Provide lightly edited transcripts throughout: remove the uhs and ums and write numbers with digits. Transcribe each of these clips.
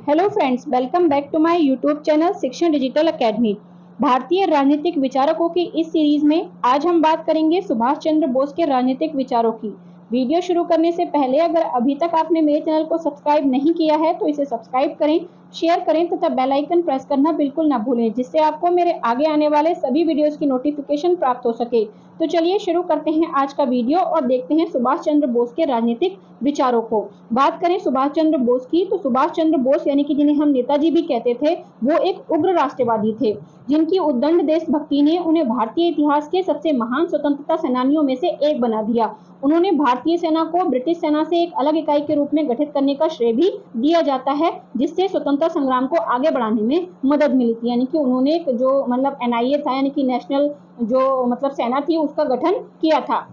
Hello friends, welcome back to my YouTube channel Shikshan digital academy. भारतीय राजनीतिक विचारकों की इस सीरीज में आज हम बात करेंगे सुभाष चंद्र बोस के राजनीतिक विचारों की। वीडियो शुरू करने से पहले अगर अभी तक आपने मेरे चैनल को सब्सक्राइब नहीं किया है तो इसे सब्सक्राइब करें, शेयर करें तथा बेल आइकन प्रेस करना बिल्कुल ना भूलें, जिससे आपको मेरे आगे आने वाले सभी वीडियोस की नोटिफिकेशन प्राप्त हो सके। तो चलिए शुरू करते हैं आज का वीडियो और देखते हैं सुभाष चंद्र बोस के राजनीतिक विचारों को। बात करें सुभाष चंद्र बोस की तो सुभाष चंद्र बोस यानी कि जिन्हें हम नेताजी भी कहते थे, वो एक उग्र राष्ट्रवादी थे जिनकी उद्दंड देशभक्ति ने उन्हें भारतीय इतिहास के सबसे महान स्वतंत्रता सेनानियों में से एक बना दिया। उन्होंने भारतीय सेना को ब्रिटिश सेना से एक अलग इकाई के रूप में गठित करने का श्रेय भी दिया जाता है, जिससे स्वतंत्रता संग्राम को आगे बढ़ाने में मदद मिली थी। यानी कि उन्होंने जो NIA था यानी कि नेशनल जो सेना थी उसका गठन किया था।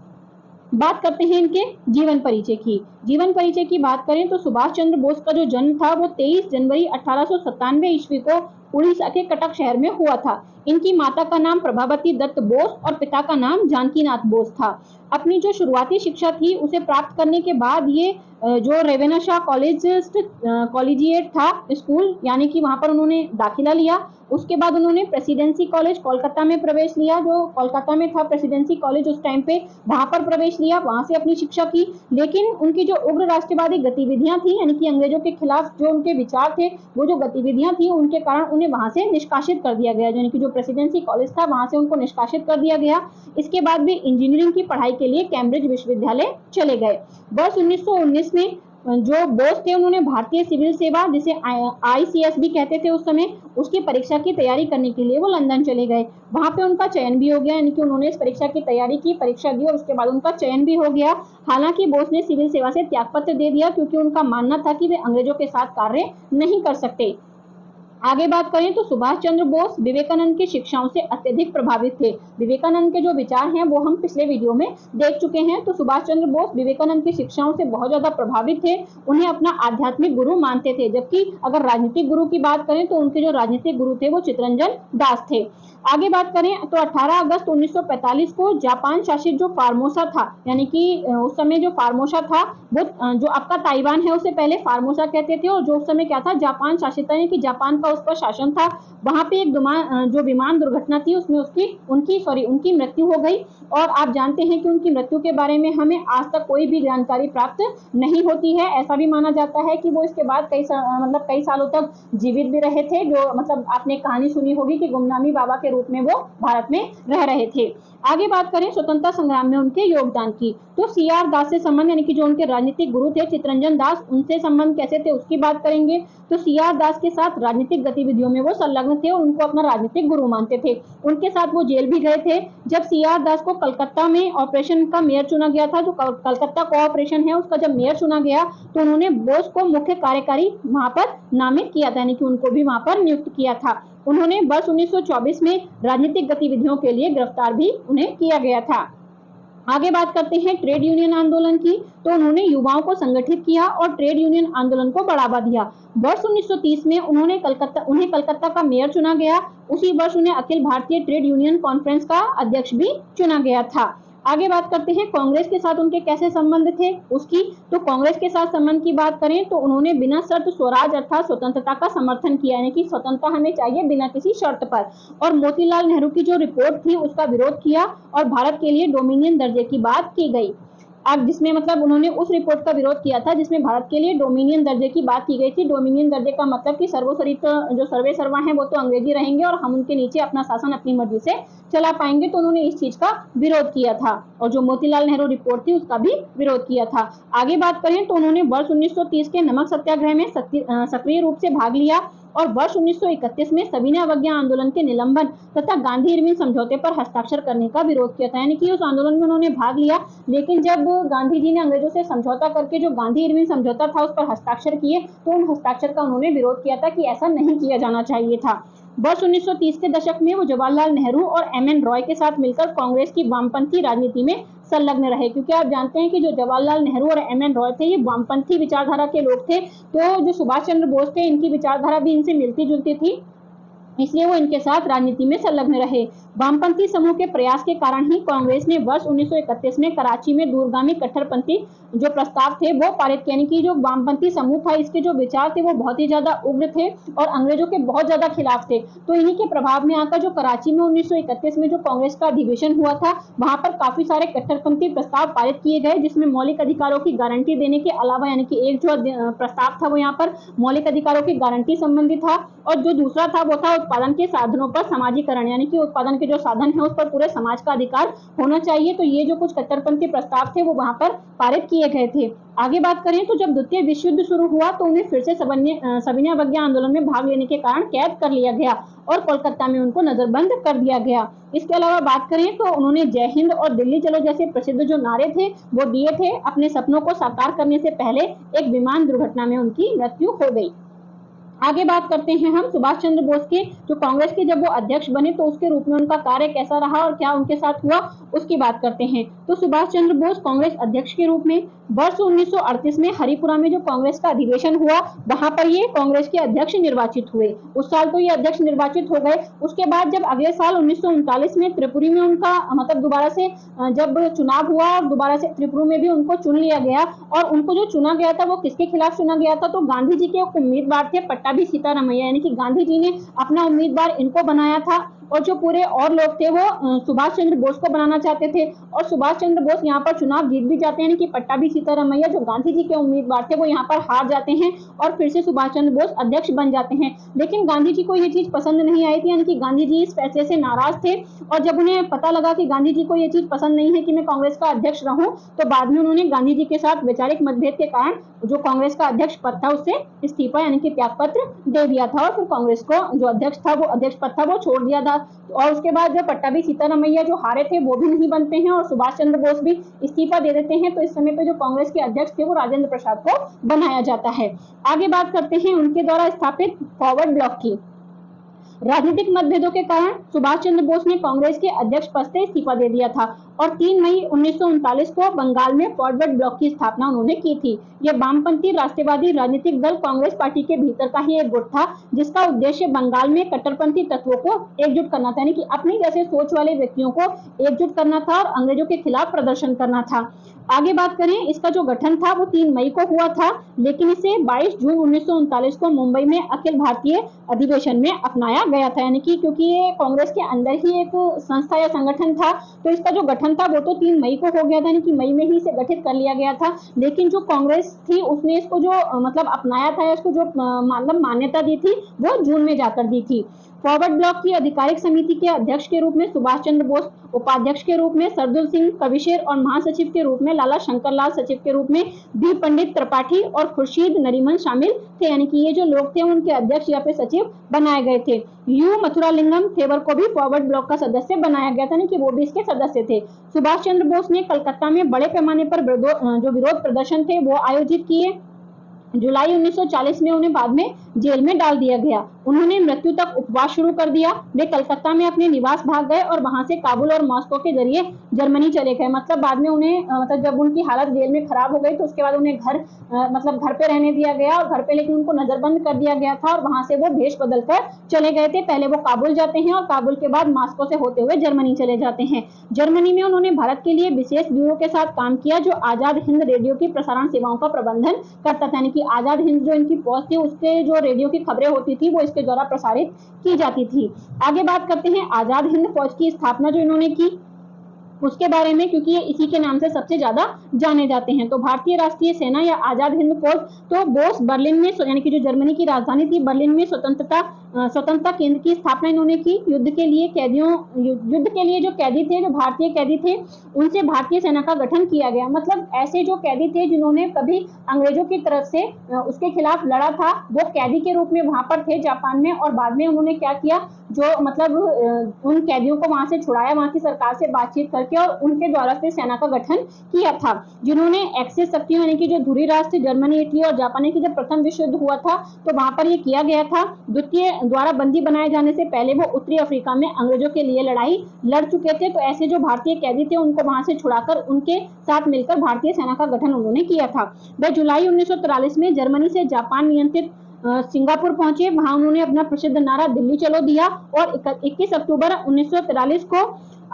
बात करते हैं इनके जीवन परिचय की। जीवन परिचय की बात करें तो सुभाष चंद्र बोस का जो जन्म था वो 23 जनवरी 1897 ईस्वी को उड़ीसा के कटक शहर में हुआ था। इनकी माता का नाम प्रभावती दत्त बोस और पिता का नाम जानकीनाथ बोस था। अपनी जो शुरुआती शिक्षा थी उसे प्राप्त करने के बाद ये जो रेवेना शाह कॉलेजिएट था स्कूल, यानी कि वहां पर उन्होंने दाखिला लिया। उसके बाद उन्होंने प्रेसिडेंसी कॉलेज कोलकाता में प्रवेश लिया, जो कोलकाता में था प्रेसिडेंसी कॉलेज उस टाइम पे, वहां पर प्रवेश लिया, वहां से अपनी शिक्षा की। लेकिन उनकी जो उग्र राष्ट्रवादी गतिविधियां थी यानी कि अंग्रेजों के खिलाफ जो उनके विचार थे, वो जो गतिविधियां थी उनके कारण उन्हें वहां से निष्कासित कर दिया गया। यानी कि जो प्रेसिडेंसी कॉलेज था वहां से उनको निष्कासित कर दिया गया। इसके बाद वे इंजीनियरिंग की पढ़ाई के लिए कैम्ब्रिज विश्वविद्यालय चले गए। वर्ष 1919 में जो बोस थे उन्होंने भारतीय सिविल सेवा, जिसे ICS भी कहते थे उस समय, उसकी परीक्षा की तैयारी करने के लिए वो लंदन चले गए। वहां पे उनका चयन भी हो गया, यानी कि उन्होंने इस परीक्षा की तैयारी की, परीक्षा दी और उसके बाद उनका चयन भी हो गया। हालांकि बोस ने सिविल सेवा से त्यागपत्र दे दिया क्योंकि उनका मानना था कि वे अंग्रेजों के साथ कार्य नहीं कर सकते। आगे बात करें तो सुभाष चंद्र बोस विवेकानंद की शिक्षाओं से अत्यधिक प्रभावित थे। विवेकानंद के जो विचार हैं वो हम पिछले वीडियो में देख चुके हैं। तो सुभाष चंद्र बोस विवेकानंद की शिक्षाओं से बहुत ज्यादा प्रभावित थे, उन्हें अपना आध्यात्मिक गुरु मानते थे। जबकि अगर राजनीतिक गुरु की बात करें तो उनके जो राजनीतिक गुरु थे वो चित्तरंजन दास थे। आगे बात करें तो 18 अगस्त 1945 को जापान शासित जो फार्मोसा था, यानी कि उस समय जो फार्मोसा था वो जो आपका ताइवान है उसे पहले फार्मोसा कहते थे, और जो उस समय क्या था जापान शासित था, यानी कि जापान का उस पर शासन था। वहां पे एक जो विमान दुर्घटना थी उसमें उनकी मृत्यु हो गई। और आप जानते हैं कि उनकी मृत्यु के बारे में हमें आज तक कोई भी जानकारी प्राप्त नहीं होती है। ऐसा भी माना जाता है कि वो इसके बाद कई सालों तक जीवित भी रहे थे। जो आपने कहानी सुनी होगी कि गुमनामी बाबा के रूप में वो भारत में रह रहे थे। आगे बात करें स्वतंत्रता संग्राम में उनके योगदान की तो CR दास से संबंध, यानी कि जो उनके राजनीतिक गुरु थे चित्तरंजन दास, उनसे संबंध कैसे थे उसकी बात करेंगे। तो CR दास के साथ राजनीतिक गतिविधियों में वो संलग्न थे और उनको अपना राजनीतिक गुरु मानते थे। उनके साथ वो जेल भी गए थे। जब CR दास को कलकत्ता में ऑपरेशन का मेयर चुना गया था, जो कलकत्ता कोऑपरेशन है उसका जब मेयर चुना गया तो उन्होंने बोस को मुख्य कार्यकारी वहां पर नामित किया था, यानी कि उनको भी वहां पर नियुक्त किया था। उन्होंने वर्ष 1924 में राजनीतिक गतिविधियों के लिए गिरफ्तार भी उन्हें किया गया था। आगे बात करते हैं ट्रेड यूनियन आंदोलन की तो उन्होंने युवाओं को संगठित किया और ट्रेड यूनियन आंदोलन को बढ़ावा दिया। वर्ष 1930 में उन्हें कलकत्ता का मेयर चुना गया। उसी वर्ष उन्हें Akhil Bharatiya trade union conference का अध्यक्ष भी चुना गया था। आगे बात करते हैं कांग्रेस के साथ उनके कैसे संबंध थे उसकी। तो कांग्रेस के साथ संबंध की बात करें तो उन्होंने बिना शर्त स्वराज अर्थात स्वतंत्रता का समर्थन किया, यानी कि स्वतंत्रता हमें चाहिए बिना किसी शर्त पर। और मोतीलाल नेहरू की जो रिपोर्ट थी उसका विरोध किया और भारत के लिए डोमिनियन दर्जे की बात की गई। अब जिसमें उन्होंने उस रिपोर्ट का विरोध किया था जिसमें भारत के लिए डोमिनियन दर्जे की बात की गई थी। डोमिनियन दर्जे का मतलब कि जो सर्वे सर्वा हैं वो तो अंग्रेजी रहेंगे और हम उनके नीचे अपना शासन अपनी मर्जी से चला पाएंगे। तो उन्होंने इस चीज का विरोध किया था और जो मोतीलाल नेहरू रिपोर्ट थी उसका भी विरोध किया था। आगे बात करें तो उन्होंने वर्ष 1930 के नमक सत्याग्रह में सक्रिय रूप से भाग लिया और वर्ष 1931 में सविनय अवज्ञा आंदोलन के निलंबन तथा गांधी इरविन समझौते पर हस्ताक्षर करने का विरोध किया था। यानी कि उस आंदोलन में उन्होंने भाग लिया, लेकिन जब गांधी जी ने अंग्रेजों से समझौता करके जो गांधी इरविन समझौता था उस पर हस्ताक्षर किए तो उन हस्ताक्षर का उन्होंने विरोध किया था कि ऐसा नहीं किया जाना चाहिए था। वर्ष 1930 के दशक में वो जवाहरलाल नेहरू और MN रॉय के साथ मिलकर कांग्रेस की वामपंथी राजनीति में संलग्न रहे, क्योंकि आप जानते हैं कि जो जवाहरलाल नेहरू और MN रॉय थे ये वामपंथी विचारधारा के लोग थे। तो जो सुभाष चंद्र बोस थे इनकी विचारधारा भी इनसे मिलती जुलती थी। इसलिए वो इनके साथ राजनीति में संलग्न रहे। वामपंथी समूह के प्रयास के कारण ही कांग्रेस ने वर्ष 1931 में कराची में दूरगामी कट्टरपंथी जो प्रस्ताव थे वो पारित किए। कि जो वामपंथी समूह था इसके जो विचार थे वो बहुत ही ज्यादा उग्र थे और अंग्रेजों के बहुत ज्यादा खिलाफ थे। तो इन्हीं के प्रभाव में आकर जो कराची में 1931 में जो कांग्रेस का अधिवेशन हुआ था वहां पर काफी सारे कट्टरपंथी प्रस्ताव पारित किए गए, जिसमें मौलिक अधिकारों की गारंटी देने के अलावा यानी कि एक जो प्रस्ताव था वो यहाँ पर मौलिक अधिकारों की गारंटी संबंधी था, और जो दूसरा था वो था उत्पादन के साधनों पर समाजीकरण, यानी कि उत्पादन के जो साधन है उस पर पूरे समाज का अधिकार होना चाहिए। तो ये जो कुछ कट्टरपंथी प्रस्ताव थे वो वहां पर पारित किए गए थे। आगे बात करें तो जब द्वितीय विश्व युद्ध शुरू हुआ तो उन्हें फिर से सविनय अवज्ञा आंदोलन में भाग लेने के कारण कैद कर लिया गया और कोलकाता में उनको नजरबंद कर दिया गया। इसके अलावा बात करें तो उन्होंने जय हिंद और दिल्ली चलो जैसे प्रसिद्ध जो नारे थे वो दिए थे। अपने सपनों को साकार करने से पहले एक विमान दुर्घटना में उनकी मृत्यु हो गई। आगे बात करते हैं हम सुभाष चंद्र बोस के, जो कांग्रेस के जब वो अध्यक्ष बने तो उसके रूप में उनका कार्य कैसा रहा और क्या उनके साथ हुआ उसकी बात करते हैं। तो सुभाष चंद्र बोस कांग्रेस अध्यक्ष के रूप में वर्ष 1938 में हरिपुरा में जो कांग्रेस का अधिवेशन हुआ वहां पर ये कांग्रेस के अध्यक्ष निर्वाचित हुए। उस साल तो ये अध्यक्ष निर्वाचित हो गए। उसके बाद जब अगले साल 1939 में त्रिपुरी में उनका मतलब दोबारा से जब चुनाव हुआ और दोबारा से त्रिपुरा में भी उनको चुन लिया गया, और उनको जो चुना गया था वो किसके खिलाफ चुना गया था, तो गांधी जी के उम्मीदवार थे पट्टाभी सीतारामैया, यानी कि गांधी जी ने अपना उम्मीदवार इनको बनाया था और जो पूरे और लोग थे वो सुभाष चंद्र बोस को बनाना चाहते थे। और सुभाष चंद्र बोस यहाँ पर चुनाव जीत भी जाते हैं, यानी कि पट्टाभी सीतारामैया जो गांधी जी के उम्मीदवार थे वो यहाँ पर हार जाते हैं और फिर से सुभाष चंद्र बोस अध्यक्ष बन जाते हैं। लेकिन गांधी जी को ये चीज पसंद नहीं आई थी, यानी कि गांधी जी इस फैसले से नाराज थे, और जब उन्हें पता लगा कि गांधी जी को ये चीज पसंद नहीं है कि मैं कांग्रेस का अध्यक्ष रहूं, तो बाद में उन्होंने गांधी जी के साथ वैचारिक मतभेद के कारण जो कांग्रेस का अध्यक्ष पद था उससे इस्तीफा यानी कि त्याग पत्र दे दिया था और फिर कांग्रेस को जो अध्यक्ष था वो अध्यक्ष पद था वो छोड़ दिया था। और उसके बाद जो पट्टाभी सीतारामैया जो हारे थे वो भी नहीं बनते हैं और सुभाष चंद्र बोस भी इस्तीफा दे देते हैं। तो इस समय पे जो कांग्रेस के अध्यक्ष थे वो राजेंद्र प्रसाद को बनाया जाता है। आगे बात करते हैं उनके द्वारा स्थापित फॉरवर्ड ब्लॉक की। राजनीतिक मतभेदों के कारण सुभाष चंद्र बोस ने कांग्रेस के अध्यक्ष पद से इस्तीफा दे दिया था और 3 मई 1939 को बंगाल में फॉरवर्ड ब्लॉक की स्थापना उन्होंने की थी। यह वामपंथी राष्ट्रवादी राजनीतिक दल कांग्रेस पार्टी के भीतर का ही एक गुट था, जिसका उद्देश्य बंगाल में कट्टरपंथी तत्वों को एकजुट करना था, यानी कि अपनी जैसे सोच वाले व्यक्तियों को एकजुट करना था और अंग्रेजों के खिलाफ प्रदर्शन करना था। आगे बात करें, इसका जो गठन था वो 3 मई को हुआ था, लेकिन इसे 22 जून 1939 को मुंबई में अखिल भारतीय अधिवेशन में अपनाया गया था, यानी कि क्योंकि ये कांग्रेस के अंदर ही एक संस्था या संगठन था तो इसका जो गठन था वो तो 3 मई को हो गया था, यानी कि मई में ही इसे गठित कर लिया गया था। लेकिन जो कांग्रेस थी उसने इसको जो मतलब अपनाया था, इसको जो मतलब मान्यता दी थी वो जून में जाकर दी थी। फॉरवर्ड ब्लॉक की आधिकारिक समिति के अध्यक्ष के रूप में सुभाष चंद्र बोस, उपाध्यक्ष के रूप में सरदुल सिंह कविशेर और महासचिव के रूप में लाला शंकर लाल, सचिव के रूप में बी पंडित त्रिपाठी और खुर्शीद नरीमन शामिल थे, यानी कि ये जो लोग थे उनके अध्यक्ष या फिर सचिव बनाए गए थे। यू मथुरालिंगम थेवर को भी फॉरवर्ड ब्लॉक का सदस्य बनाया गया था, यानी कि वो भी इसके सदस्य थे। सुभाष चंद्र बोस ने कलकत्ता में बड़े पैमाने पर जो विरोध प्रदर्शन थे वो आयोजित किए। जुलाई 1940 में उन्हें बाद में जेल में डाल दिया गया। उन्होंने मृत्यु तक उपवास शुरू कर दिया। वे कलकत्ता में अपने निवास भाग गए और वहां से काबुल और मॉस्को के जरिए जर्मनी चले गए। मतलब बाद में उन्हें मतलब जब उनकी हालत जेल में खराब हो गई तो उसके बाद उन्हें घर पे रहने दिया गया और घर पे लेकिन उनको नजरबंद कर दिया गया था और वहां से वो भेष बदल कर चले गए थे। पहले वो काबुल जाते हैं और काबुल के बाद मॉस्को से होते हुए जर्मनी चले जाते हैं। जर्मनी में उन्होंने भारत के लिए विशेष ब्यूरो के साथ काम किया जो आजाद हिंद रेडियो की प्रसारण सेवाओं का प्रबंधन करता था, यानी कि आजाद हिंद जो इनकी फौज थी उसके जो रेडियो की खबरें होती थी वो इसके द्वारा प्रसारित की जाती थी। आगे बात करते हैं आजाद हिंद फौज की स्थापना जो इन्होंने की उसके बारे में, क्योंकि ये इसी के नाम से सबसे ज्यादा जाने जाते हैं। तो भारतीय राष्ट्रीय सेना या आजाद हिंद फौज, तो बोस बर्लिन में यानी कि जो जर्मनी की राजधानी थी बर्लिन में स्वतंत्रता केंद्र की स्थापना इन्होंने की। युद्ध के लिए जो कैदी थे, जो भारतीय कैदी थे, उनसे भारतीय सेना का गठन किया गया। मतलब ऐसे जो कैदी थे जिन्होंने कभी अंग्रेजों की तरफ से उसके खिलाफ लड़ा था वो कैदी के रूप में वहां पर थे जापान में, और बाद में उन्होंने क्या किया, जो मतलब उन कैदियों को वहां से छुड़ाया, वहां की सरकार से बातचीत करके, और उनके द्वारा फिर सेना का गठन किया था। जिन्होंने एक्सिस शक्तियों यानी कि जो धुरी राष्ट्र जर्मनी, इटली और जापान की जब प्रथम विश्व युद्ध हुआ था तो वहां पर ये किया गया था। द्वितीय द्वारा बंदी बनाए जाने से पहले वो उत्तरी अफ्रीका में अंग्रेजों के लिए लड़ाई लड़ चुके थे। तो ऐसे जो भारतीय कैदी थे उनको वहां से छुड़ाकर उनके साथ मिलकर भारतीय सेना का गठन उन्होंने किया था। वह जुलाई 1943 में जर्मनी से जापान नियंत्रित सिंगापुर पहुंचे। वहां उन्होंने अपना प्रसिद्ध नारा दिल्ली चलो दिया और 21 अक्टूबर 1943 को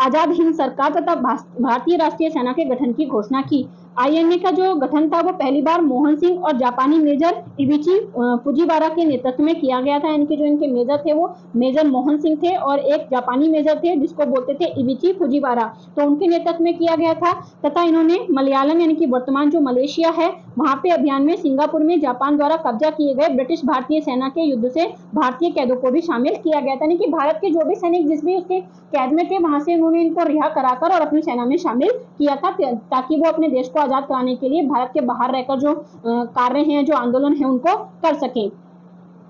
आजाद हिंद सरकार तथा भारतीय राष्ट्रीय सेना के गठन की घोषणा की। आईएनए का जो गठन था वो पहली बार मोहन सिंह और जापानी मेजर इबिची फुजीवारा के नेतृत्व में किया गया था। यानी कि जो इनके मेजर थे वो मेजर मोहन सिंह थे और एक जापानी मेजर थे जिसको बोलते थे इबिची फुजीवारा, तो उनके नेतृत्व में किया गया था। तथा इन्होंने मलयालम यानी कि वर्तमान जो मलेशिया है वहां पे अभियान में सिंगापुर में जापान द्वारा कब्जा किए गए ब्रिटिश भारतीय सेना के युद्ध से भारतीय कैदों को भी शामिल किया गया था। यानी कि भारत के जो भी सैनिक जिस भी उसके कैद में थे वहां से उन्होंने इनको रिहा कराकर और अपनी सेना में शामिल किया था ताकि वो अपने देश को आजाद कराने के लिए भारत के बाहर रहकर जो कार्य हैं, जो आंदोलन है उनको कर सकें।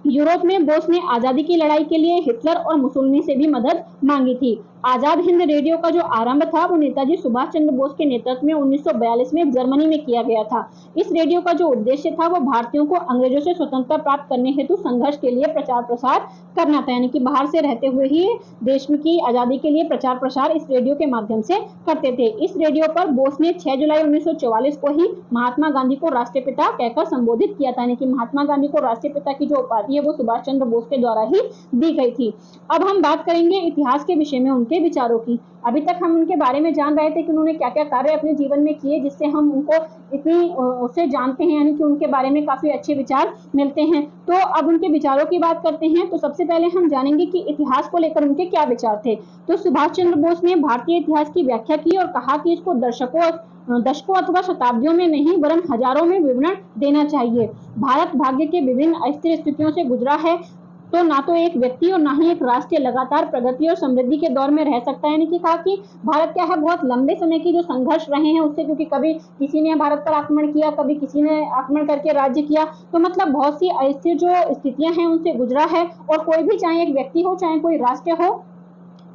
यूरोप में बोस ने आजादी की लड़ाई के लिए हिटलर और मुसोलिनी से भी मदद मांगी थी। आजाद हिंद रेडियो का जो आरंभ था वो नेताजी सुभाष चंद्र बोस के नेतृत्व में 1942 में जर्मनी में किया गया था। इस रेडियो का जो उद्देश्य था वो भारतीयों को अंग्रेजों से स्वतंत्रता प्राप्त करने हेतु संघर्ष के लिए प्रचार प्रसार करना था। यानी कि बाहर से रहते हुए ही देश की आजादी के लिए प्रचार प्रसार इस रेडियो के माध्यम से करते थे। इस रेडियो पर बोस ने 6 जुलाई 1944 को ही महात्मा गांधी को राष्ट्रपिता कहकर संबोधित किया था। यानी कि महात्मा गांधी को राष्ट्रपिता की जो उपाधि है वो सुभाष चंद्र बोस के द्वारा ही दी गई थी। अब हम बात करेंगे इतिहास के विषय में उनके विचारों की। अभी तक हम उनके बारे में जान रहे थे कि उन्होंने क्या क्या कार्य अपने जीवन में किए जिससे हम उनको इतनी उससे जानते हैं, यानी कि उनके बारे में काफी अच्छे विचार मिलते हैं। तो अब उनके विचारों की बात करते हैं। तो सबसे पहले हम जानेंगे कि इतिहास को लेकर उनके क्या विचार थे। तो सुभाष चंद्र बोस ने भारतीय इतिहास की व्याख्या की और कहा कि इसको दशकों अथवा शताब्दियों में नहीं वरन हजारों में विवरण देना चाहिए। भारत भाग्य के विभिन्न अस्थिर स्थितियों से गुजरा है, तो ना तो एक व्यक्ति और ना ही एक राष्ट्र लगातार प्रगति और समृद्धि के दौर में रह सकता है। यानी कि कहा कि भारत क्या है, बहुत लंबे समय की जो संघर्ष रहे हैं उससे, क्योंकि कभी किसी ने भारत पर आक्रमण किया, कभी किसी ने आक्रमण करके राज्य किया, तो मतलब बहुत सी अस्थिर जो स्थितियां हैं उनसे गुजरा है। और कोई भी, चाहे एक व्यक्ति हो चाहे कोई राष्ट्र हो,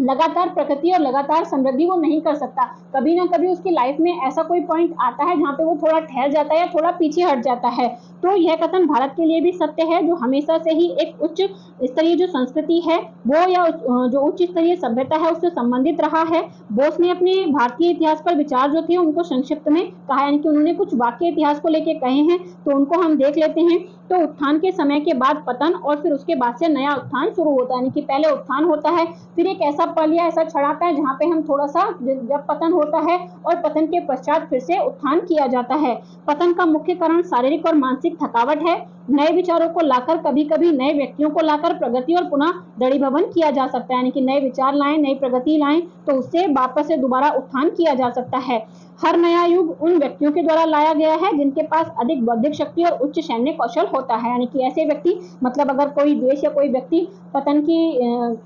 लगातार प्रगति और लगातार समृद्धि वो नहीं कर सकता। कभी ना कभी उसकी लाइफ में ऐसा कोई पॉइंट आता है जहाँ पे वो थोड़ा ठहर जाता है या थोड़ा पीछे हट जाता है। तो यह कथन भारत के लिए भी सत्य है, जो हमेशा से ही एक उच्च स्तरीय जो संस्कृति है वो या जो उच्च स्तरीय सभ्यता है उससे संबंधित रहा है। बोस ने अपने भारतीय इतिहास पर विचार जो थे उनको संक्षिप्त में कहा, यानी कि उन्होंने कुछ वाक्य इतिहास को लेके कहे हैं, तो उनको हम देख लेते हैं। तो उत्थान के समय के बाद पतन और फिर उसके बाद से नया उत्थान शुरू होता है। यानी कि पहले उत्थान होता है, फिर एक ऐसा पल या ऐसा क्षण आता है जहाँ पे हम थोड़ा सा, जब पतन होता है और पतन के पश्चात फिर से उत्थान किया जाता है। पतन का मुख्य कारण शारीरिक और मानसिक थकावट है। नए विचारों को लाकर, कभी कभी नए व्यक्तियों को लाकर प्रगति और पुनः दृढ़ीभवन किया जा सकता है। यानी कि नए विचार लाएं, नई प्रगति लाएं, तो उससे वापस से दोबारा उत्थान किया जा सकता है। हर नया युग उन व्यक्तियों के द्वारा लाया गया है जिनके पास अधिक बौद्धिक शक्ति और उच्च सैन्य कौशल होता है। यानी कि ऐसे व्यक्ति, मतलब अगर कोई देश या कोई व्यक्ति पतन की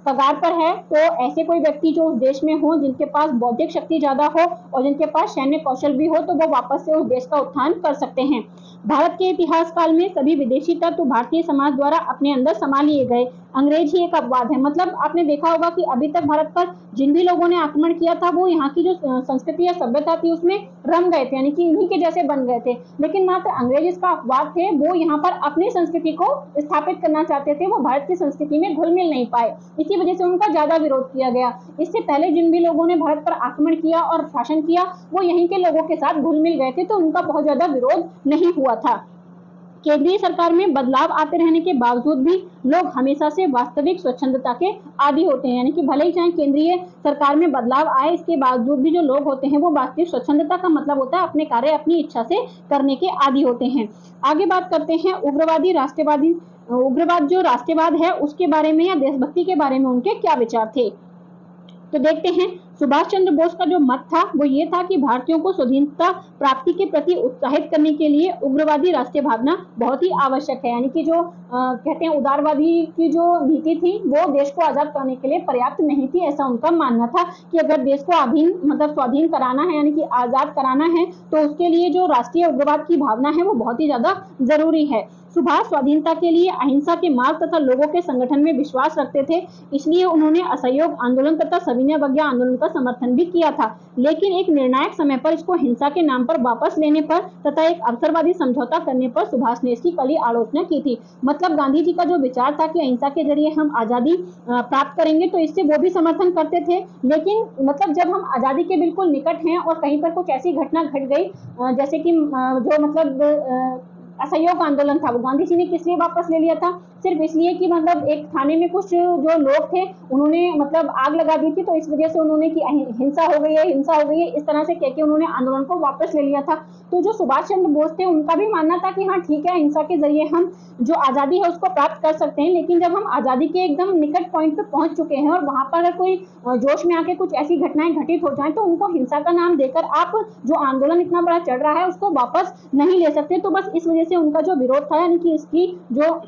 कगार पर है, तो ऐसे कोई व्यक्ति जो उस देश में हो, जिनके पास बौद्धिक शक्ति ज्यादा हो और जिनके पास सैन्य कौशल भी हो, तो वो वापस से उस देश का उत्थान कर सकते हैं। भारत के इतिहास काल में सभी विदेशी तत्व भारतीय समाज द्वारा अपने अंदर समा लिए गए। अंग्रेज ही एक अपवाद है। मतलब आपने देखा होगा कि अभी तक भारत पर जिन भी लोगों ने आक्रमण किया था वो यहाँ की जो संस्कृति या सभ्यता थी उसमें रम गए थे, यानी कि इन्हीं के जैसे बन गए थे। लेकिन मात्र अंग्रेज इसका अपवाद थे, वो यहाँ पर अपनी संस्कृति को स्थापित करना चाहते थे, वो भारत की संस्कृति में घुल मिल नहीं पाए, इसी वजह से उनका ज्यादा विरोध किया गया। इससे पहले जिन भी लोगों ने भारत पर आक्रमण किया और शासन किया वो यहीं के लोगों के साथ घुल मिल गए थे, तो उनका बहुत ज्यादा विरोध नहीं हुआ था। केंद्रीय सरकार में बदलाव आते रहने के बावजूद भी लोग हमेशा से वास्तविक स्वच्छंदता के आदी होते हैं। यानी कि भले ही चाहे केंद्रीय सरकार में बदलाव आए, इसके बावजूद भी जो लोग होते हैं वो वास्तविक स्वच्छंदता का मतलब होता है अपने कार्य अपनी इच्छा से करने के आदी होते हैं। आगे बात करते हैं उग्रवाद जो राष्ट्रवाद है उसके बारे में या देशभक्ति के बारे में उनके क्या विचार थे। तो देखते हैं, सुभाष चंद्र बोस का जो मत था वो ये था कि भारतीयों को स्वाधीनता प्राप्ति के प्रति उत्साहित करने के लिए उग्रवादी राष्ट्रीय भावना बहुत ही आवश्यक है। यानी कि जो कहते हैं उदारवादी की जो नीति थी वो देश को आजाद करने के लिए पर्याप्त नहीं थी। ऐसा उनका मानना था कि अगर देश को स्वाधीन कराना है, यानी कि आजाद कराना है, तो उसके लिए जो राष्ट्रीय उग्रवाद की भावना है वो बहुत ही ज्यादा जरूरी है। सुभाष स्वाधीनता के लिए अहिंसा के मार्ग तथा लोगों के संगठन में विश्वास रखते थे, इसलिए उन्होंने असहयोग आंदोलन तथा सविनय अवज्ञा आंदोलन का समर्थन भी किया था। लेकिन एक निर्णायक समय पर इसको हिंसा के नाम पर वापस लेने पर तथा एक अवसरवादी समझौता करने पर सुभाष ने इसकी कड़ी आलोचना की थी। मतलब गांधी जी का जो विचार था कि अहिंसा के जरिए हम आजादी प्राप्त करेंगे, तो इससे वो भी समर्थन करते थे। लेकिन मतलब जब हम आजादी के बिल्कुल निकट हैं और कहीं पर कुछ ऐसी घटना घट गई जैसे कि जो मतलब असहयोग आंदोलन था वो गांधी जी ने किस लिए वापस ले लिया था? सिर्फ इसलिए कि मतलब एक थाने में कुछ जो लोग थे उन्होंने मतलब आग लगा दी थी, तो इस वजह से उन्होंने कि हिंसा हो गई है, हिंसा हो गई है, इस तरह से कह के उन्होंने आंदोलन को वापस ले लिया था। तो जो सुभाष चंद्र बोस थे उनका भी मानना था कि हाँ ठीक है, हिंसा के जरिए हम जो आजादी है उसको प्राप्त कर सकते हैं, लेकिन जब हम आजादी के एकदम निकट पॉइंट पे पहुंच चुके हैं और वहां पर अगर कोई जोश में आके कुछ ऐसी घटनाएं घटित हो जाएं तो उनको हिंसा का नाम देकर आप जो आंदोलन इतना बड़ा चल रहा है उसको वापस नहीं ले सकते। तो बस इस वजह से उनका जो विरोध था, यानी कि इसकी जो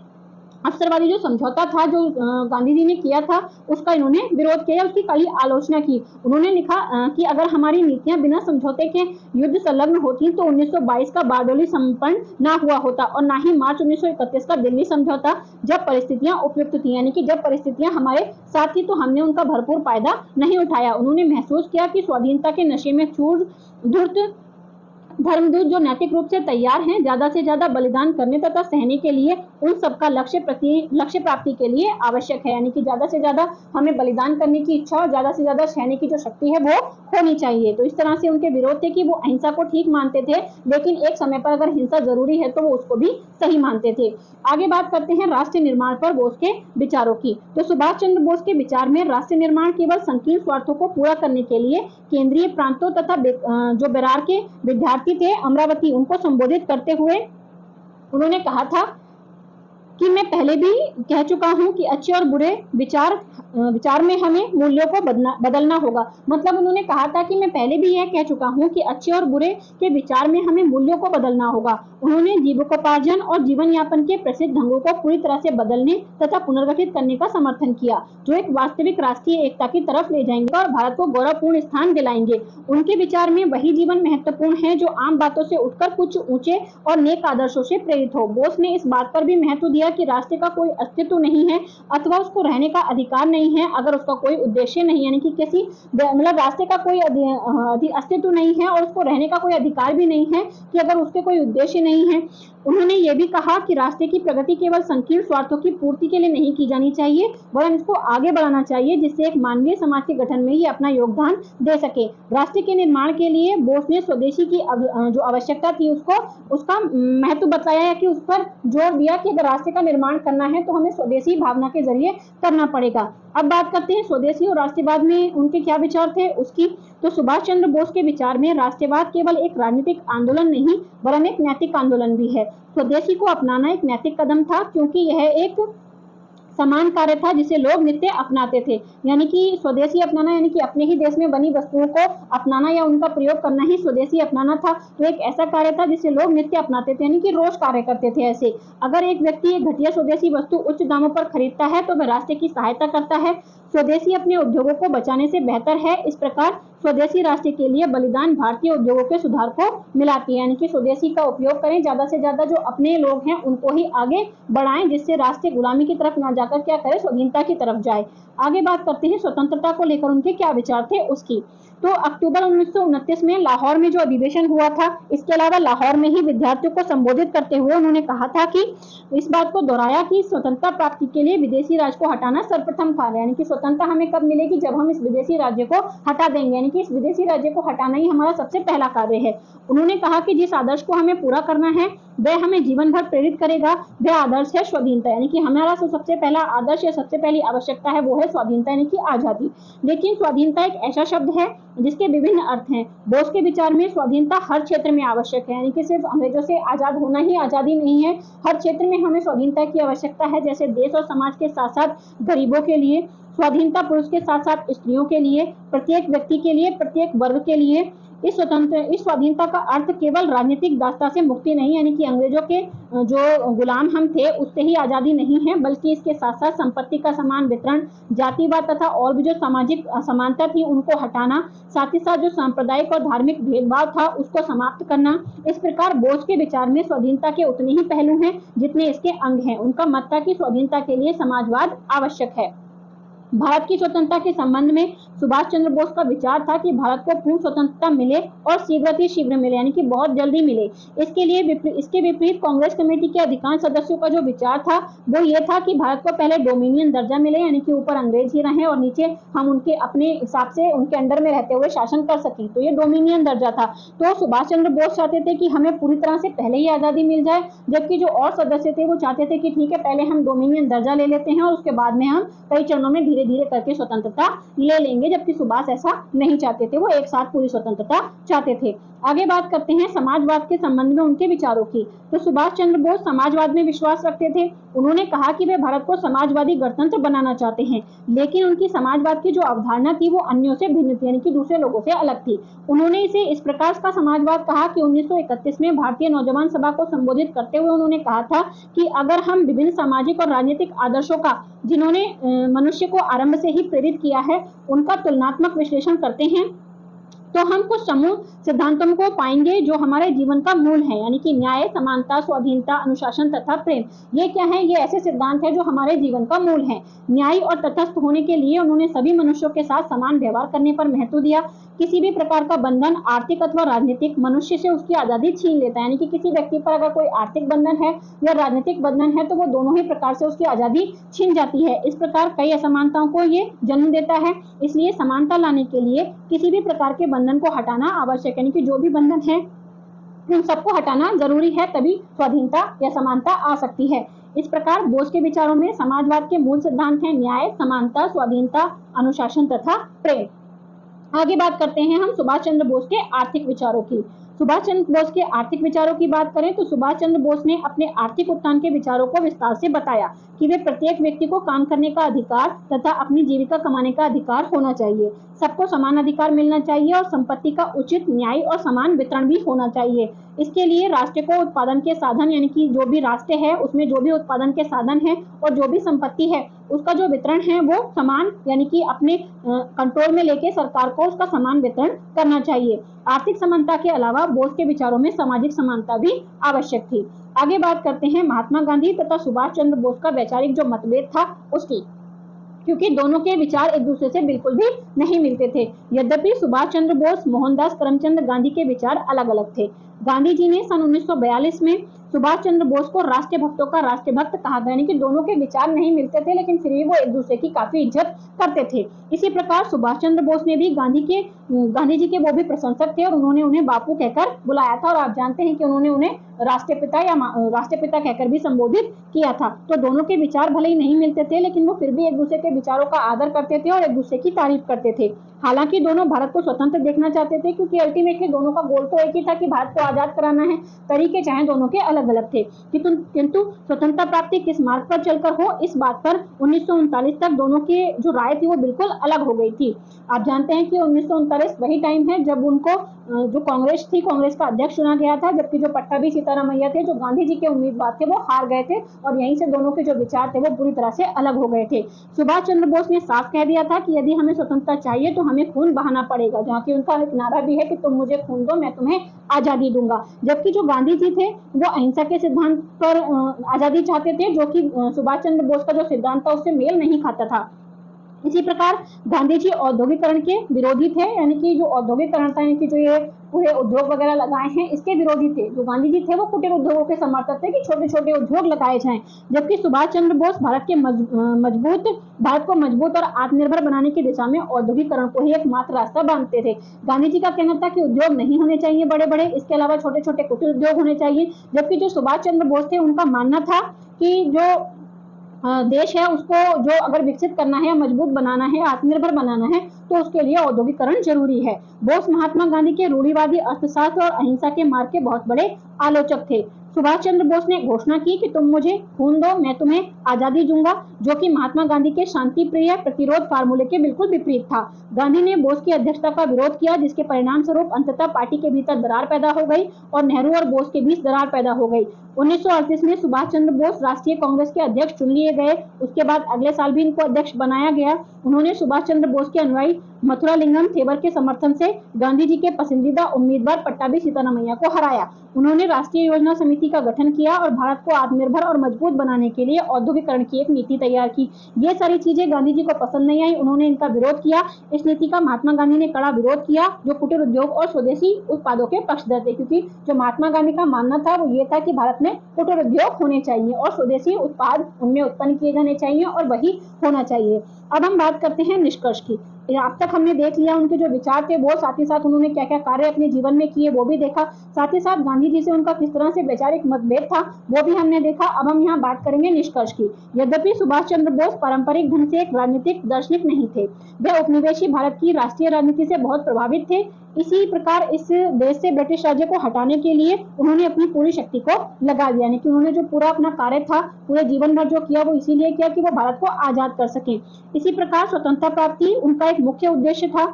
अवसरवादी जो समझौता था जो गांधी जी ने किया था उसका इन्होंने विरोध किया, उसकी कड़ी आलोचना की। उन्होंने लिखा कि अगर हमारी नीतियां बिना समझौते के युद्ध संलग्न होती तो 1922 का बारडोली संपन्न ना हुआ होता और ना ही मार्च 1931 का दिल्ली समझौता, जब परिस्थितियां उपयुक्त थी, यानी कि जब परिस्थितियां हमारे साथ थी तो हमने उनका भरपूर फायदा नहीं उठाया। उन्होंने महसूस किया कि स्वाधीनता के नशे में चूर धूर्त धर्मदूत जो नैतिक रूप से तैयार हैं ज्यादा से ज्यादा बलिदान करने तथा सहने के लिए, उन सबका लक्ष्य प्राप्ति के लिए आवश्यक है, यानी कि ज्यादा से ज्यादा हमें बलिदान करने की इच्छा और ज्यादा से ज्यादा सहने की जो शक्ति है वो होनी चाहिए। तो इस तरह से उनके विरोध थे कि वो अहिंसा को ठीक मानते थे, लेकिन एक समय पर अगर हिंसा जरूरी है तो वो उसको भी सही मानते थे। आगे बात करते हैं राष्ट्र निर्माण पर बोस के विचारों की। तो सुभाष चंद्र बोस के विचार में राष्ट्र निर्माण केवल संकीर्ण स्वार्थों को पूरा करने के लिए केंद्रीय प्रांतों तथा जो बेरार के विद्यार्थी थे अमरावती, उनको संबोधित करते हुए उन्होंने कहा था कि मैं पहले भी कह चुका हूं कि अच्छे और बुरे विचार में हमें मूल्यों को बदलना होगा। मतलब उन्होंने कहा था कि मैं पहले भी यह कह चुका हूं कि अच्छे और बुरे के विचार में हमें मूल्यों को बदलना होगा। उन्होंने जीविकोपार्जन और जीवन यापन के प्रसिद्ध ढंगों को पूरी तरह से बदलने तथा पुनर्गठित करने का समर्थन किया, जो एक वास्तविक राष्ट्रीय एकता की तरफ ले जाएंगे और भारत को गौरवपूर्ण स्थान दिलाएंगे। उनके विचार में वही जीवन महत्वपूर्ण है जो आम बातों से उठकर कुछ ऊंचे और नेक आदर्शों से प्रेरित हो। बोस ने इस बात पर भी महत्व दिया कि राष्ट्र का कोई अस्तित्व नहीं है अथवा उसको रहने का अधिकार नहीं है अगर उसका कोई उद्देश्य नहीं, यानी कि किसी मतलब राष्ट्र का कोई अस्तित्व नहीं है और उसको रहने का कोई अधिकार भी नहीं है कि अगर उसके कोई उद्देश्य नहीं है। उन्होंने ये भी कहा कि राष्ट्र की प्रगति केवल संकीर्ण स्वार्थों की पूर्ति के लिए नहीं की जानी चाहिए, वरन इसको आगे बढ़ाना चाहिए जिससे एक मानवीय समाज के गठन में ये अपना योगदान दे सके। राष्ट्र के निर्माण के लिए बोस ने स्वदेशी की जो आवश्यकता थी उसका महत्व बताया कि उस पर जोर दिया कि अगर राष्ट्र का निर्माण करना है तो हमें स्वदेशी भावना के जरिए करना पड़ेगा। अब बात करते हैं स्वदेशी और राष्ट्रवाद में उनके क्या विचार थे उसकी। तो सुभाष चंद्र बोस के विचार में राष्ट्रवाद केवल एक राजनीतिक आंदोलन नहीं वरन एक नैतिक आंदोलन भी है। स्वदेशी को अपनाना एक नैतिक कदम था क्योंकि यह एक समान कार्य था जिसे लोग नित्य अपनाते थे, यानी कि स्वदेशी अपनाना यानी कि अपने ही देश में बनी वस्तुओं को अपनाना या उनका प्रयोग करना ही स्वदेशी अपनाना था। तो एक ऐसा कार्य था जिसे लोग नित्य अपनाते थे, यानी कि रोज कार्य करते थे। ऐसे अगर एक व्यक्ति एक घटिया स्वदेशी वस्तु उच्च दामों पर खरीदता है तो वह राष्ट्र की सहायता करता है। स्वदेशी अपने उद्योगों को बचाने से बेहतर है। इस प्रकार स्वदेशी राष्ट्र के लिए बलिदान भारतीय उद्योगों के सुधार को मिलाती है, यानी कि स्वदेशी का उपयोग करें, ज्यादा से ज्यादा जो अपने लोग हैं उनको ही आगे बढ़ाएं जिससे राष्ट्र गुलामी की तरफ ना जाकर क्या करे, स्वाधीनता की तरफ जाए। आगे बात करते हैं स्वतंत्रता को लेकर उनके क्या विचार थे उसकी। तो अक्टूबर 1929 में लाहौर में जो अधिवेशन हुआ था, इसके अलावा लाहौर में ही विद्यार्थियों को संबोधित करते हुए उन्होंने कहा था कि इस बात को दोहराया कि स्वतंत्रता प्राप्ति के लिए विदेशी राज को हटाना सर्वप्रथम कार्य, यानी कि स्वतंत्रता हमें कब मिलेगी, जब हम इस विदेशी राज्य को हटा देंगे, यानी कि इस विदेशी राज्य को हटाना ही हमारा सबसे पहला कार्य है। उन्होंने कहा कि जिस आदर्श को हमें पूरा करना है वह हमें जीवन भर प्रेरित करेगा, वह आदर्श है स्वाधीनता, यानी कि हमारा सबसे पहला आदर्श या सबसे पहली आवश्यकता है वो है स्वाधीनता, यानी कि आजादी। लेकिन स्वाधीनता एक ऐसा शब्द है जिसके विभिन्न अर्थ हैं। बोस के विचार में स्वाधीनता हर क्षेत्र में आवश्यक है, यानी कि सिर्फ अंग्रेजों से आजाद होना ही आजादी नहीं है, हर क्षेत्र में हमें स्वाधीनता की आवश्यकता है। जैसे देश और समाज के साथ साथ गरीबों के लिए स्वाधीनता, पुरुष के साथ साथ स्त्रियों के लिए, प्रत्येक व्यक्ति के लिए, प्रत्येक वर्ग के लिए। इस स्वाधीनता का अर्थ केवल राजनीतिक दास्ता से मुक्ति नहीं, यानी कि अंग्रेजों के जो गुलाम हम थे उससे ही आजादी नहीं है, बल्कि इसके साथ साथ संपत्ति का समान वितरण, जातिवाद तथा और भी जो सामाजिक असमानता थी उनको हटाना, साथ ही साथ जो सांप्रदायिक और धार्मिक भेदभाव था उसको समाप्त करना। इस प्रकार बोस के विचार में स्वाधीनता के उतने ही पहलू हैं जितने इसके अंग हैं। उनका मत था कि स्वाधीनता के लिए समाजवाद आवश्यक है। भारत की स्वतंत्रता के संबंध में सुभाष चंद्र बोस का विचार था कि भारत को पूर्ण स्वतंत्रता मिले और शीघ्र मिले, यानी कि बहुत जल्दी मिले। इसके विपरीत कांग्रेस कमेटी के अधिकांश सदस्यों का जो विचार था वो ये था कि भारत को पहले डोमिनियन दर्जा मिले, यानी कि ऊपर अंग्रेज ही रहें और नीचे हम उनके अपने हिसाब से उनके अंडर में रहते हुए शासन कर सकें, तो ये डोमिनियन दर्जा था। तो सुभाष चंद्र बोस चाहते थे कि हमें पूरी तरह से पहले ही आजादी मिल जाए, जबकि जो और सदस्य थे वो चाहते थे कि ठीक है, पहले हम डोमिनियन दर्जा ले लेते हैं और उसके बाद में हम कई चरणों में धीरे धीरे करके स्वतंत्रता ले लेंगे, जबकि सुभाष ऐसा नहीं चाहते थे, वो एक साथ पूरी स्वतंत्रता चाहते थे। आगे बात करते हैं समाजवाद के संबंध में उनके विचारों की। तो सुभाष चंद्र बोस समाजवाद में विश्वास रखते थे। उन्होंने कहा कि वे भारत को समाजवादी गणतंत्र बनाना चाहते हैं, लेकिन उनकी समाजवाद की जो अवधारणा थी वो अन्यों से भिन्न थी, यानी कि दूसरे लोगों से अलग थी। उन्होंने इसे इस प्रकार का समाजवाद कहा कि 1931 में भारतीय नौजवान सभा को संबोधित करते हुए उन्होंने कहा था कि अगर हम विभिन्न सामाजिक और राजनीतिक आदर्शों का, जिन्होंने मनुष्य को आरंभ से ही प्रेरित किया है, उनका तुलनात्मक विश्लेषण करते हैं तो हम कुछ समूह सिद्धांतों को पाएंगे जो हमारे जीवन का मूल है, यानी कि न्याय, समानता, स्वाधीनता, अनुशासन तथा प्रेम। ये क्या है? ये ऐसे सिद्धांत है जो हमारे जीवन का मूल है। न्याय और तटस्थ होने के लिए उन्होंने सभी मनुष्यों के साथ समान व्यवहार करने पर महत्व दिया। किसी भी प्रकार का बंधन, आर्थिक अथवा राजनीतिक, मनुष्य से उसकी आजादी छीन लेता है, यानी कि किसी व्यक्ति पर अगर कोई आर्थिक बंधन है या राजनीतिक बंधन है तो वो दोनों ही प्रकार से उसकी आजादी छीन जाती है। इस प्रकार कई असमानताओं को ये जन्म देता है। इसलिए समानता लाने के लिए किसी भी प्रकार के बंधन को हटाना आवश्यक है, यानी कि जो भी बंधन है उन सबको हटाना जरूरी है, तभी स्वाधीनता या समानता आ सकती है। इस प्रकार बोस के विचारों में समाजवाद के मूल सिद्धांत हैं न्याय, समानता, स्वाधीनता, अनुशासन तथा प्रेम। आगे बात करते हैं हम सुभाष चंद्र बोस के आर्थिक विचारों की। सुभाष चंद्र बोस के आर्थिक विचारों की बात करें तो सुभाष चंद्र बोस ने अपने आर्थिक उत्थान के विचारों को विस्तार से बताया कि वे प्रत्येक व्यक्ति को काम करने का अधिकार तथा अपनी जीविका कमाने का अधिकार होना चाहिए, सबको समान अधिकार मिलना चाहिए और संपत्ति का उचित, न्याय और समान वितरण भी होना चाहिए। इसके लिए राष्ट्र को उत्पादन के साधन, यानी कि जो भी राष्ट्र है उसमें जो भी उत्पादन के साधन है और जो भी संपत्ति है उसका जो वितरण है वो समान, यानी कि अपने कंट्रोल में लेके सरकार को उसका समान वितरण करना चाहिए। आर्थिक समानता के अलावा बोस के विचारों में सामाजिक समानता भी आवश्यक थी। आगे बात करते हैं महात्मा गांधी तथा सुभाष चंद्र बोस का वैचारिक जो मतभेद था उसकी, क्योंकि दोनों के विचार एक दूसरे से बिल्कुल भी नहीं मिलते थे। यद्यपि सुभाष चंद्र बोस, मोहनदास करमचंद गांधी के विचार अलग अलग थे। गांधी जी ने सन 1942 में सुभाष चंद्र बोस को राष्ट्र भक्तों का राष्ट्रभक्त कहा गया, यानी कि दोनों के विचार नहीं मिलते थे लेकिन फिर भी वो एक दूसरे की काफी इज्जत करते थे। इसी प्रकार सुभाष चंद्र बोस ने भी गांधी जी के वो भी प्रशंसक थे और उन्होंने उन्हें बापू कहकर बुलाया था और आप जानते हैं कि उन्होंने उन्हें राष्ट्रपिता कहकर भी संबोधित किया था। तो दोनों के विचार भले ही नहीं मिलते थे लेकिन वो फिर भी एक दूसरे के विचारों का आदर करते थे और एक दूसरे की तारीफ करते थे। हालांकि दोनों भारत को स्वतंत्र देखना चाहते थे, क्योंकि अल्टीमेटली दोनों का गोल तो एक ही था कि भारत को आजाद कराना है। तरीके चाहे दोनों के अलग अलग थे, किंतु स्वतंत्रता प्राप्ति किस मार्ग पर चलकर हो, इस बात पर 1939 तक दोनों की जो राय थी वो बिल्कुल अलग हो गई थी। आप जानते हैं कि 1939 वही टाइम है जब उनको जो कांग्रेस थी, कांग्रेस का अध्यक्ष चुना गया था, जबकि जो पट्टाभी सीतारामैया थे, जो गांधी जी के उम्मीदवार थे, वो हार गए थे और यहीं से दोनों के जो विचार थे वो पूरी तरह से अलग हो गए थे। सुभाष चंद्र बोस ने साफ कह दिया था कि यदि हमें स्वतंत्रता चाहिए तो हमें खून बहाना पड़ेगा, जहाँ की उनका एक नारा भी है कि तुम मुझे खून दो, मैं तुम्हें आजादी दूंगा। जबकि जो गांधी जी थे वो अहिंसा के सिद्धांत पर आजादी चाहते थे, जो कि सुभाष चंद्र बोस का जो सिद्धांत था उससे मेल नहीं खाता था। इसी प्रकार गांधी जी औद्योगिकरण के विरोधी थे, यानी कि जो औद्योगिकरण था, यानी कि जो ये पूरे उद्योग वगैरह लगाए हैं इसके विरोधी थे। जो गांधी जी थे वो कुटीर उद्योगों के समर्थक थे कि छोटे छोटे उद्योग लगाए जाएं, जबकि सुभाष चंद्र बोस भारत को मजबूत और आत्मनिर्भर बनाने की दिशा में औद्योगिकरण को ही एकमात्र रास्ता मानते थे। गांधी जी का कहना था कि उद्योग नहीं होने चाहिए बड़े बड़े, इसके अलावा छोटे छोटे कुटीर उद्योग होने चाहिए, जबकि जो सुभाष चंद्र बोस थे उनका मानना था कि जो देश है उसको जो अगर विकसित करना है, मजबूत बनाना है, आत्मनिर्भर बनाना है तो उसके लिए औद्योगिकरण जरूरी है। बोस महात्मा गांधी के रूढ़िवादी अर्थशास्त्र और अहिंसा के मार्ग के बहुत बड़े आलोचक थे। सुभाष चंद्र बोस ने घोषणा की कि तुम मुझे खून दो, मैं तुम्हें आजादी दूंगा, जो कि महात्मा गांधी के शांति प्रिय प्रतिरोध फार्मूले के बिल्कुल विपरीत था। गांधी ने बोस की अध्यक्षता का विरोध किया, जिसके परिणाम स्वरूप अंततः पार्टी के भीतर दरार पैदा हो गई और नेहरू और बोस के बीच दरार पैदा हो गई। 1938 में सुभाष चंद्र बोस राष्ट्रीय कांग्रेस के अध्यक्ष चुन लिए गए। उसके बाद अगले साल भी इनको अध्यक्ष बनाया गया। उन्होंने सुभाष चंद्र बोस के अनुयायी मथुरालिंगम थेवर के समर्थन से गांधी जी के पसंदीदा उम्मीदवार पट्टाभी सीतारामैया को हराया। उन्होंने राष्ट्रीय योजना समिति का गठन किया और भारत को आत्मनिर्भर और मजबूत बनाने के लिए औद्योगिकरण की एक नीति तैयार की। ये सारी चीजें गांधी जी को पसंद नहीं आई, उन्होंने इनका विरोध किया। इस नीति का महात्मा गांधी ने कड़ा विरोध किया, जो कुटीर उद्योग और स्वदेशी उत्पादों के पक्षधर थे, क्योंकि जो महात्मा गांधी का मानना था वो ये था कि भारत में कुटीर उद्योग होने चाहिए और स्वदेशी उत्पाद उनमें उत्पन्न किए जाने चाहिए और वही होना चाहिए। अब हम बात करते हैं निष्कर्ष की। अब तक हमने देख लिया उनके जो विचार थे वो, साथ ही साथ उन्होंने क्या क्या कार्य अपने जीवन में किए वो भी देखा, साथ ही साथ गांधी जी से उनका किस तरह से वैचारिक मतभेद था वो भी हमने देखा। अब हम यहाँ बात करेंगे निष्कर्ष की। यद्यपि सुभाष चंद्र बोस पारंपरिक ढंग से एक राजनीतिक दार्शनिक नहीं थे, वे उपनिवेशी भारत की राष्ट्रीय राजनीति से बहुत प्रभावित थे। इसी प्रकार इस देश से ब्रिटिश राज्य को हटाने के लिए उन्होंने अपनी पूरी शक्ति को लगा दिया, यानी कि उन्होंने जो पूरा अपना कार्य था पूरे जीवन भर जो किया वो इसीलिए किया कि वो भारत को आजाद कर सके। इसी प्रकार स्वतंत्रता प्राप्ति उनका एक मुख्य उद्देश्य था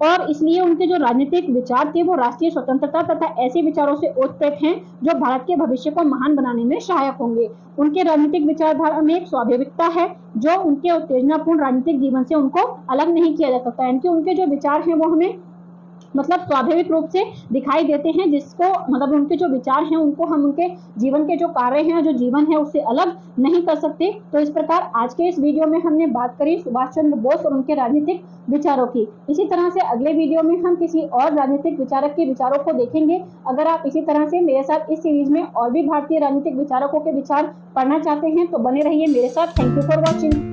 और इसलिए उनके जो राजनीतिक विचार थे वो राष्ट्रीय स्वतंत्रता तथा ऐसे विचारों से ओतप्रोत हैं जो भारत के भविष्य को महान बनाने में सहायक होंगे। उनके राजनीतिक विचारधारा में एक स्वाभाविकता है जो उनके उत्तेजनापूर्ण राजनीतिक जीवन से उनको अलग नहीं किया जा सकता, यानी कि उनके जो विचार हैं वो हमें मतलब स्वाभाविक रूप से दिखाई देते हैं, जिसको मतलब उनके जो विचार हैं उनको हम उनके जीवन के जो कार्य हैं जो जीवन है उससे अलग नहीं कर सकते। तो इस प्रकार आज के इस वीडियो में हमने बात करी सुभाष चंद्र बोस और उनके राजनीतिक विचारों की। इसी तरह से अगले वीडियो में हम किसी और राजनीतिक विचारक के विचारों को देखेंगे। अगर आप इसी तरह से मेरे साथ इस सीरीज में और भी भारतीय राजनीतिक विचारकों के विचार पढ़ना चाहते हैं तो बने रहिए मेरे साथ। Thank you for watching.